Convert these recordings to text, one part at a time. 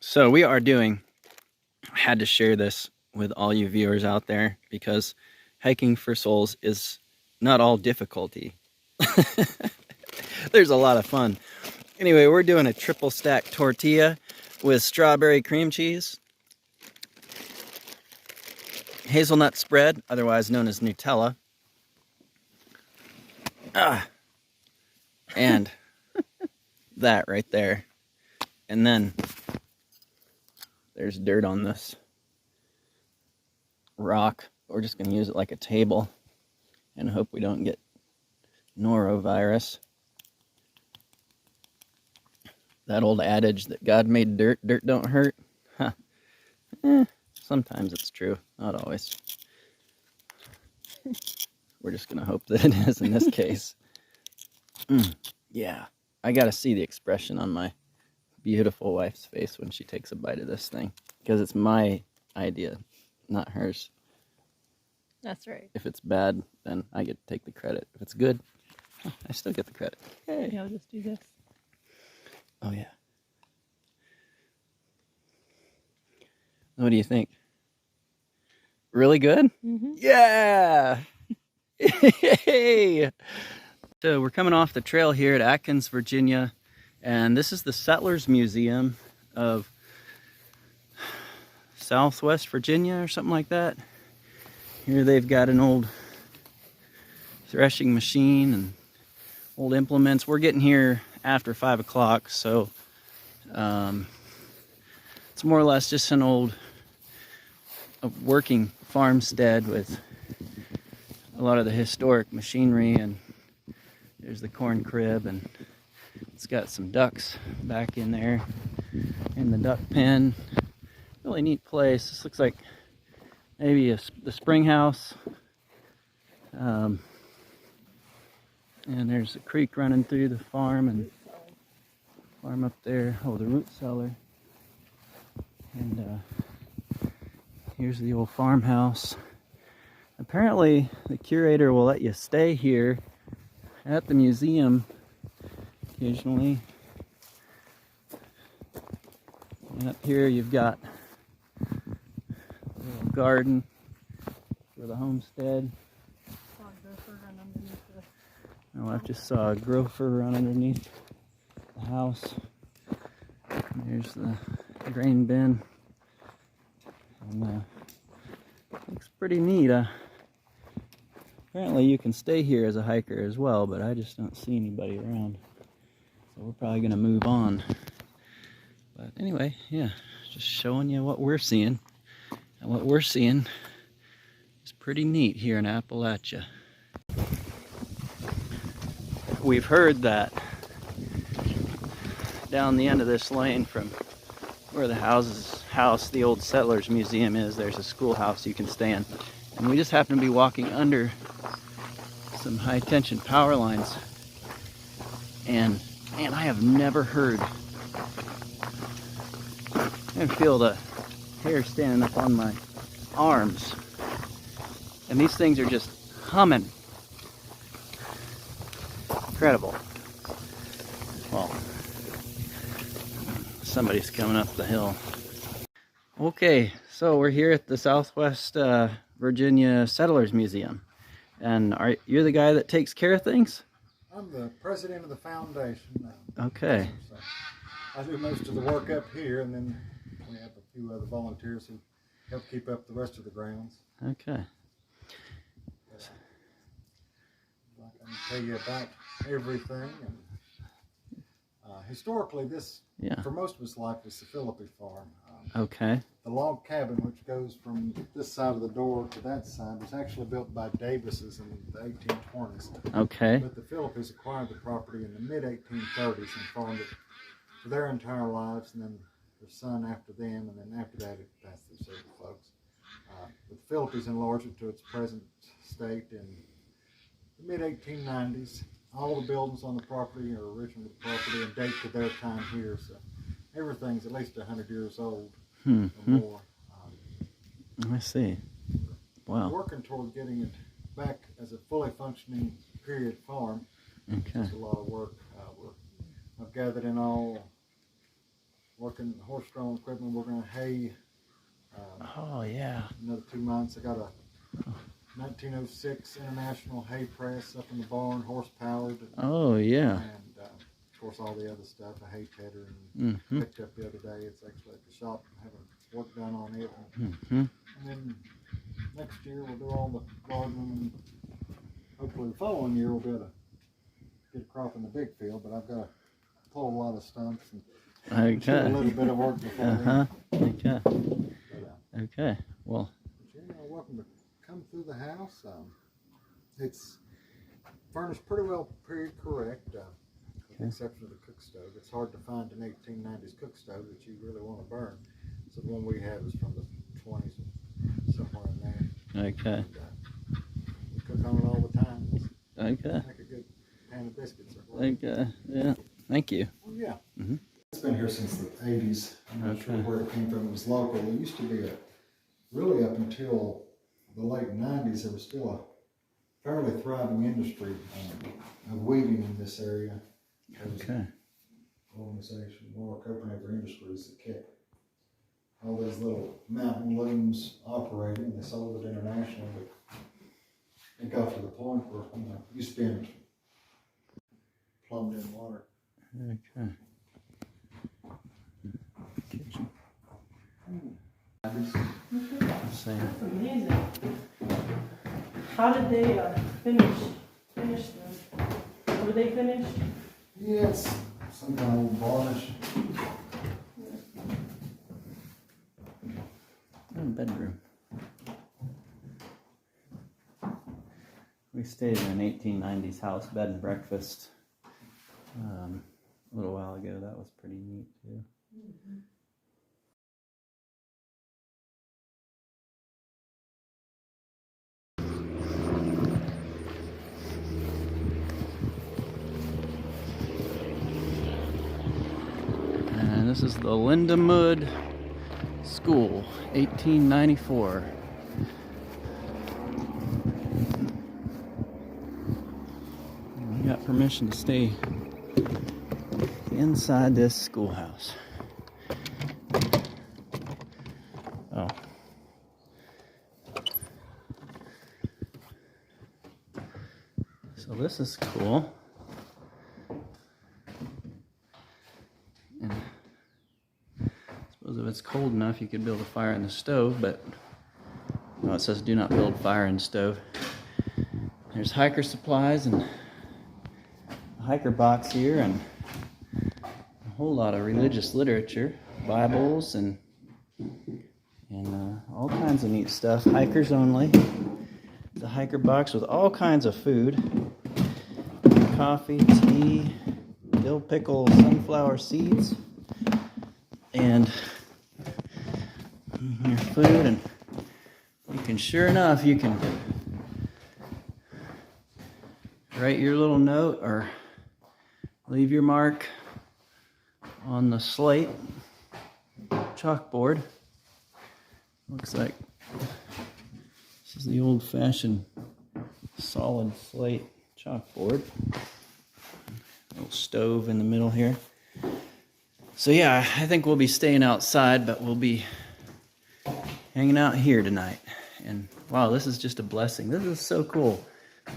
So we are doing, I had to share this with all you viewers out there because hiking for souls is not all difficulty. There's a lot of fun. Anyway, we're doing a triple stack tortilla with strawberry cream cheese, hazelnut spread, otherwise known as Nutella, and that right there. And then there's dirt on this rock. We're just going to use it like a table and hope we don't get norovirus. That old adage that God made dirt, dirt don't hurt. Huh. Sometimes it's true, not always. We're just going to hope that it is in this case. Yeah, I got to see the expression on my beautiful wife's face when she takes a bite of this thing, because it's my idea, not hers. That's right. If it's bad, then I get to take the credit. If it's good, I still get the credit. Hey. Yeah, I'll just do this. Oh yeah. What do you think? Really good? Mm-hmm. Yeah! Hey! So we're coming off the trail here at Atkins, Virginia, and this is the Settlers Museum of Southwest Virginia or something like that. Here they've got an old threshing machine and old implements. We're getting here after 5 o'clock, so it's more or less just an old working farmstead with a lot of the historic machinery, and there's the corn crib, and it's got some ducks back in there in the duck pen. Really neat place. This looks like maybe the spring house. And there's a creek running through the farm, and farm up there. Oh, the root cellar. And here's the old farmhouse. Apparently, the curator will let you stay here at the museum occasionally. And up here you've got a little garden for the homestead. Oh, I just saw a gopher run underneath the house. There's the grain bin. And looks pretty neat. Apparently you can stay here as a hiker as well, but I just don't see anybody around. So we're probably going to move on. But anyway, yeah, just showing you what we're seeing. And what we're seeing is pretty neat here in Appalachia. We've heard that down the end of this lane from where the house, the old Settlers Museum is, there's a schoolhouse you can stay in. And we just happen to be walking under some high tension power lines. And man, I have never heard, I can feel the hair standing up on my arms. And these things are just humming. Incredible. Well, somebody's coming up the hill. Okay, so we're here at the Southwest Virginia Settlers Museum. And you're the guy that takes care of things? I'm the president of the foundation. Okay. So I do most of the work up here, and then we have a few other volunteers who help keep up the rest of the grounds. Okay. I can tell you about everything. And, historically, this, for most of its life, was the Philippi farm. Okay. The log cabin, which goes from this side of the door to that side, was actually built by Davises in the 1820s. Okay. But the Philippis acquired the property in the mid-1830s and farmed it for their entire lives, and then their son after them, and then after that it passed through several folks. But the Philippis enlarged it to its present state in the mid-1890s. All the buildings on the property are original property and date to their time here, so everything's at least 100 years old or more. I see. Wow. Working toward getting it back as a fully functioning period farm. Okay. It's a lot of work. I've gathered in all working horse-drawn equipment. We're gonna hay Oh yeah. another 2 months. I got a 1906 International hay press up in the barn, horse-powered, Oh yeah. and of course all the other stuff. A hay tedder and Mm-hmm. picked up the other day. It's actually at the shop, having work done on it. Mm-hmm. And then next year we'll do all the gardening, and hopefully the following year we'll be able to get a crop in the big field. But I've got to pull a lot of stumps and do a Okay. little bit of work before Uh-huh. then. Okay. But, Okay. Well, you're welcome to come through the house. It's furnished pretty well period correct, with the exception of the cook stove. It's hard to find an 1890s cook stove that you really want to burn. So the one we have is from the 20s, somewhere in there. okay. And, we cook on it all the time. Okay. Make a good pan of biscuits. Or whatever. Okay. Yeah. Thank you. Oh, yeah. Mhm. It's been here since the 80s. I'm not sure Okay. where it came from. It was local. It used to be really up until the late 90s, there was still a fairly thriving industry of weaving in this area. There was Okay. an organization, Royal Copenhagen Industries, that kept all these little mountain looms operating. They sold it internationally, but it got to the point where, you spend plumbed in water. Okay. Kitchen. Nice. Let's see. That's amazing. How did they finish them? Were they finished? Yeah, it's some kind of old varnish. Oh, bedroom. We stayed in an 1890s house bed and breakfast a little while ago. That was pretty neat too. And this is the Lindemud School, 1894. We got permission to stay inside this schoolhouse. Oh. So this is cool. And I suppose if it's cold enough, you could build a fire in the stove, but no, it says do not build fire in stove. There's hiker supplies and a hiker box here, and a whole lot of religious literature, Bibles, and all kinds of neat stuff. Hikers only. The hiker box with all kinds of food: coffee, tea, dill pickle, sunflower seeds, and your food. And you can, sure enough, you can write your little note or leave your mark on the slate chalkboard. Looks like this is the old-fashioned solid slate chalkboard. Little stove in the middle here. So yeah, I think we'll be staying outside, but we'll be hanging out here tonight. And wow, this is just a blessing. This is so cool.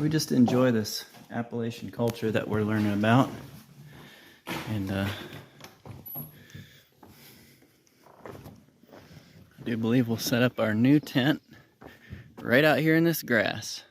We just enjoy this Appalachian culture that we're learning about. And I do believe we'll set up our new tent right out here in this grass.